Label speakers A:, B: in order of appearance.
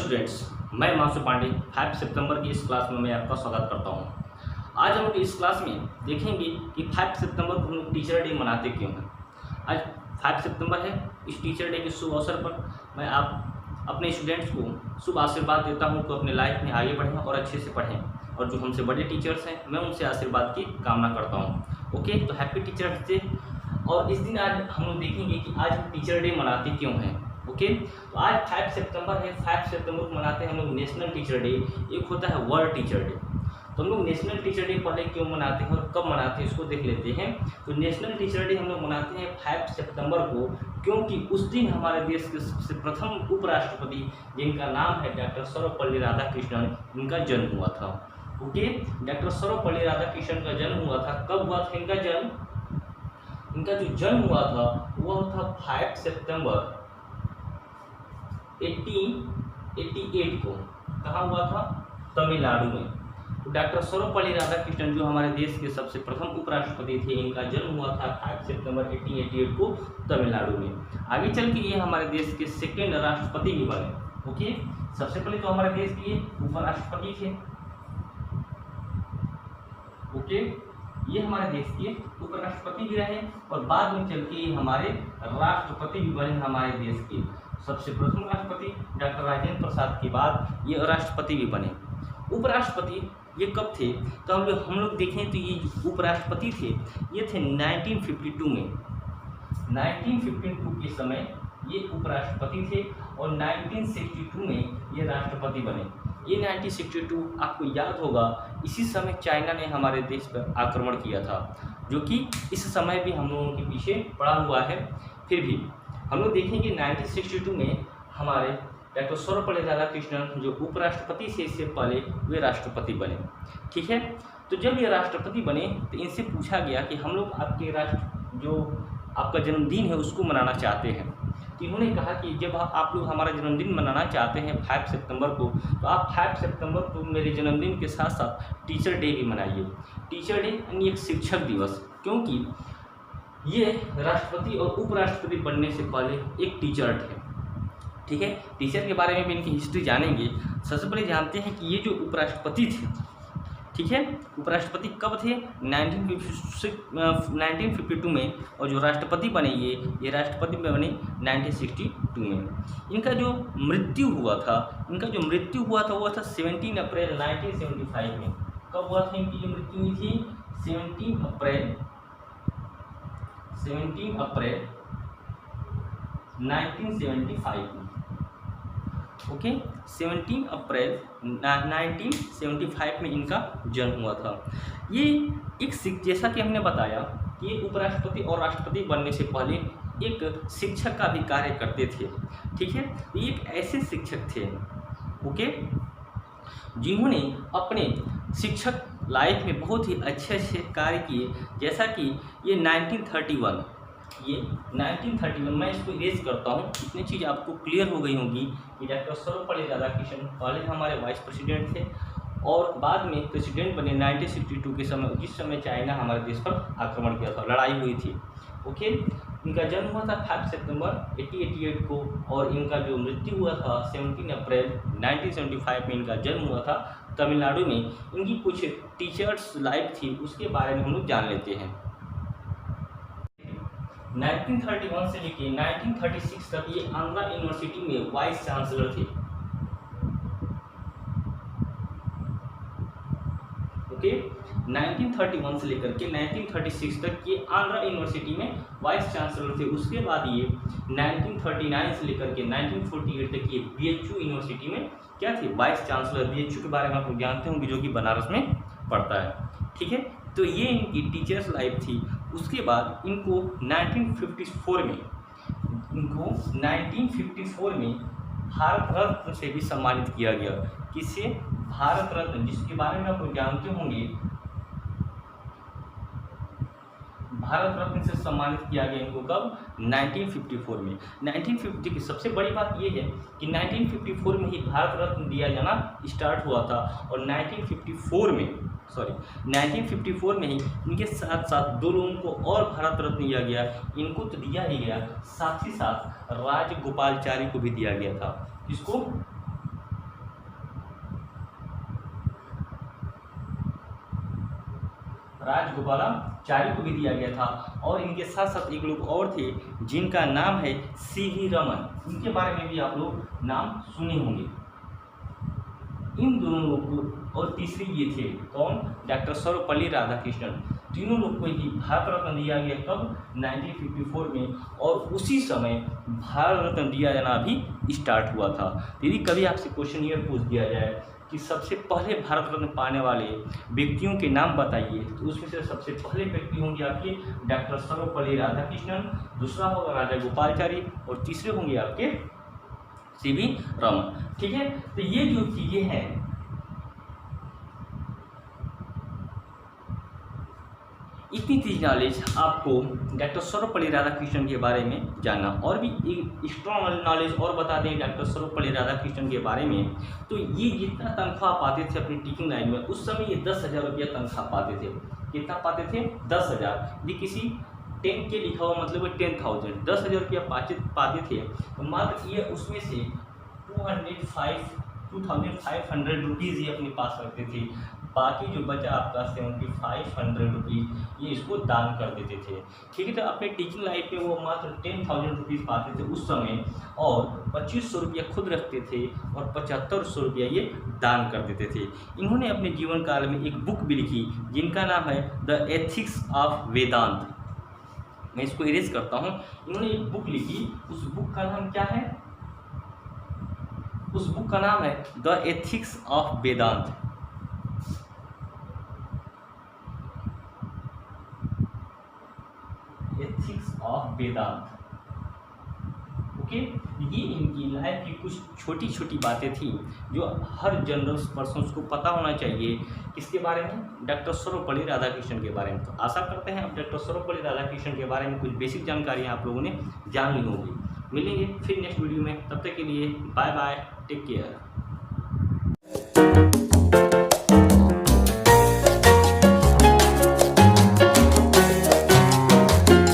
A: Students, मैं हिमांशु पांडे 5 सितंबर की इस क्लास में मैं आपका स्वागत करता हूं। आज हम लोग इस क्लास में देखेंगे कि 5 सितंबर को हम लोग टीचर डे मनाते क्यों हैं। आज 5 सितंबर है। इस टीचर डे के शुभ अवसर पर मैं अपने स्टूडेंट्स को शुभ आशीर्वाद देता हूं कि अपने लाइफ में आगे बढ़ें और अच्छे से पढ़ें, और जो हमसे बड़े टीचर्स हैं मैं उनसे आशीर्वाद की कामना करता हूँ। ओके, तो हैप्पी टीचर्स डे। और इस दिन आज हम लोग देखेंगे कि आज हम टीचर डे मनाते क्यों हैं। ओके, तो आज 5 सितंबर है। 5 सितंबर को मनाते हैं हम लोग नेशनल टीचर डे। एक होता है वर्ल्ड टीचर डे। तो हम लोग नेशनल टीचर डे पहले क्यों मनाते हैं और कब मनाते हैं इसको देख लेते हैं। तो नेशनल टीचर डे हम लोग मनाते हैं 5 सितंबर को, क्योंकि उस दिन हमारे देश के सबसे प्रथम उपराष्ट्रपति, जिनका नाम है डॉक्टर सर्वपल्ली राधाकृष्णन, इनका जन्म हुआ था। ओके, डॉक्टर सर्वपल्ली राधाकृष्णन का जन्म हुआ था। कब हुआ था इनका जन्म? इनका जो जन्म हुआ था वह था 5 सितंबर 1888 को। कहाँ हुआ था? तमिलनाडु में। तो डॉक्टर सर्वपल्ली राधाकृष्णन जो हमारे देश के सबसे प्रथम उपराष्ट्रपति थे, इनका जन्म हुआ था 5 सितंबर 1888 को तमिलनाडु में। आगे चल के ये हमारे देश के सेकेंड राष्ट्रपति भी बने। ओके, सबसे पहले तो हमारे देश के उपराष्ट्रपति थे। ओके, ये हमारे देश के उपराष्ट्रपति भी रहे और बाद में चल के ये हमारे राष्ट्रपति भी बने। हमारे देश के सबसे प्रथम राष्ट्रपति डॉक्टर राजेंद्र प्रसाद के बाद ये राष्ट्रपति भी बने। उपराष्ट्रपति ये कब थे? तो हम लोग देखें तो ये उपराष्ट्रपति थे, ये थे 1952 में। 1952 के समय ये उपराष्ट्रपति थे और 1962 में ये राष्ट्रपति बने। ये 1962 आपको याद होगा, इसी समय चाइना ने हमारे देश पर आक्रमण किया था, जो कि इस समय भी हम लोगों के पीछे पड़ा हुआ है। फिर भी हम लोग देखेंगे 1962 में हमारे डॉक्टर सर्वपल्ली राधाकृष्णन जो उपराष्ट्रपति थे, इससे पहले वे राष्ट्रपति बने। ठीक है, तो जब ये राष्ट्रपति बने तो इनसे पूछा गया कि हम लोग आपके जो आपका जन्मदिन है उसको मनाना चाहते हैं। तो इन्होंने कहा कि जब आप लोग हमारा जन्मदिन मनाना चाहते हैं 5 सितंबर को, तो आप 5 सितंबर को मेरे जन्मदिन के साथ साथ टीचर डे भी मनाइए। टीचर डे यानी एक शिक्षक दिवस, क्योंकि ये राष्ट्रपति और उपराष्ट्रपति बनने से पहले एक टीचर थे। ठीक है, टीचर के बारे में भी इनकी हिस्ट्री जानेंगे। सबसे पहले जानते हैं कि ये जो उपराष्ट्रपति थे, ठीक है, उपराष्ट्रपति कब थे? 1952 में, और जो राष्ट्रपति बने ये राष्ट्रपति बने 1962 में। इनका जो मृत्यु हुआ था वो था 17 अप्रैल 1975 में। कब हुआ था इनकी जो मृत्यु हुई थी? 17 अप्रैल 1975 में। ओके, 17 अप्रैल 1975 में इनका जन्म हुआ था। ये एक जैसा कि हमने बताया कि ये उपराष्ट्रपति और राष्ट्रपति बनने से पहले एक शिक्षक का भी कार्य करते थे। ठीक है, ये एक ऐसे शिक्षक थे, ओके, जिन्होंने अपने शिक्षक लाइफ में बहुत ही अच्छे कार्य किए। जैसा कि ये 1931 मैं इसको इरेज करता हूँ, इतनी चीज़ आपको क्लियर हो गई होगी कि डॉक्टर सर्वपल्ली राधाकृष्णन पहले हमारे वाइस प्रेसिडेंट थे और बाद में प्रेसिडेंट बने 1962 के समय, जिस समय चाइना हमारे देश पर आक्रमण किया था, लड़ाई हुई थी। ओके, इनका जन्म हुआ था 5 सितंबर 1888 को और इनका जो मृत्यु हुआ था 17 अप्रैल 1975 में इनका जन्म हुआ था तमिलनाडु में। इनकी कुछ टीचर्स लाइफ थी, उसके बारे में हम लोग जान लेते हैं। 1931 से लेकर 1936 तक ये आंध्रा यूनिवर्सिटी में वाइस चांसलर थे। ओके, 1931 से लेकर के 1936 तक ये आंध्रा यूनिवर्सिटी में वाइस चांसलर थे। उसके बाद ये 1939 से लेकर के 1948 तक ये BHU यूनिवर्सिटी में क्या थे? Vice chancellor. BHU के बारे में आप लोग जानते होंगे, जो कि बनारस में पड़ता है। ठीक है, तो ये इनकी टीचर्स लाइफ थी। उसके बाद इनको 1954 में भारत रत्न से भी सम्मानित किया गया। किससे? भारत रत्न, जिसके बारे में आप लोग जानते होंगे, भारत रत्न से सम्मानित किया गया इनको। कब? 1954 में। 1950 की सबसे बड़ी बात यह है कि 1954 में ही भारत रत्न दिया जाना स्टार्ट हुआ था और 1954 में ही इनके साथ साथ 2 लोगों को और भारत रत्न दिया गया। इनको तो दिया ही गया, साथ ही साथ राजगोपालाचारी को भी दिया गया था। इसको राजगोपालाचारी को भी दिया गया था। और इनके साथ साथ एक लोग और थे जिनका नाम है सीवी रमन, इनके बारे में भी आप लोग नाम सुने होंगे। इन दोनों लोग को, और तीसरे ये थे कौन, डॉक्टर सर्वपल्ली राधाकृष्णन। तीनों लोग को ही भारत रत्न दिया गया कब, 1954 में। और उसी समय भारत रत्न दिया जाना भी स्टार्ट हुआ था। यदि कभी आपसे क्वेश्चन ये पूछ दिया जाए कि सबसे पहले भारत रत्न पाने वाले व्यक्तियों के नाम बताइए, तो उसमें से सबसे पहले व्यक्ति होंगे आपके डॉक्टर सर्वपल्ली राधाकृष्णन, दूसरा होगा राजागोपालाचारी, और तीसरे होंगे आपके सीवी रमन। ठीक है, तो ये जो चीजें हैं, इतनी चीज नॉलेज आपको डॉक्टर सर्वपल्ली राधाकृष्णन के बारे में जानना। और भी एक स्ट्रॉन्ग नॉलेज और बता दें डॉक्टर सर्वपल्ली राधाकृष्णन के बारे में, तो ये जितना तनख्वाह पाते थे अपनी टीचिंग लाइन में, उस समय ये 10,000 रुपया तनख्वाह पाते थे। कितना पाते थे, 10,000। यदि किसी 10 के लिखा हुआ मतलब 10,000, 10,000 रुपया पाते थे, तो मात्र ये उसमें से 2,500 रुपीज़ ही अपने पास रखते थे। बाकी जो बचा आपका 7,500 रुपीज़ ये इसको दान कर देते थे। ठीक है, तो अपने टीचिंग लाइफ में वो मात्र 10,000 रुपीज़ पाते थे उस समय, और 2,500 रुपया खुद रखते थे और 7,500 रुपया ये दान कर देते थे। इन्होंने अपने जीवन काल में एक बुक भी लिखी जिनका नाम है द एथिक्स ऑफ वेदांत। मैं इसको इरेज करता हूँ। इन्होंने एक बुक लिखी, उस बुक का नाम क्या है, उस बुक का नाम है the ethics of Vedanta. Ethics of Vedanta. Okay, ये इनकी लाइफ की कुछ छोटी छोटी बातें थी जो हर जनरल पर्सन को पता होना चाहिए। किसके बारे में, डॉक्टर सर्वपल्ली राधाकृष्णन के बारे में। तो आशा करते हैं अब डॉक्टर सर्वपल्ली राधाकृष्णन के बारे में कुछ बेसिक जानकारियाँ आप लोगों ने जान ली होगी। मिलेंगे फिर नेक्स्ट वीडियो में, तब तक के लिए बाय बाय, टेक केयर।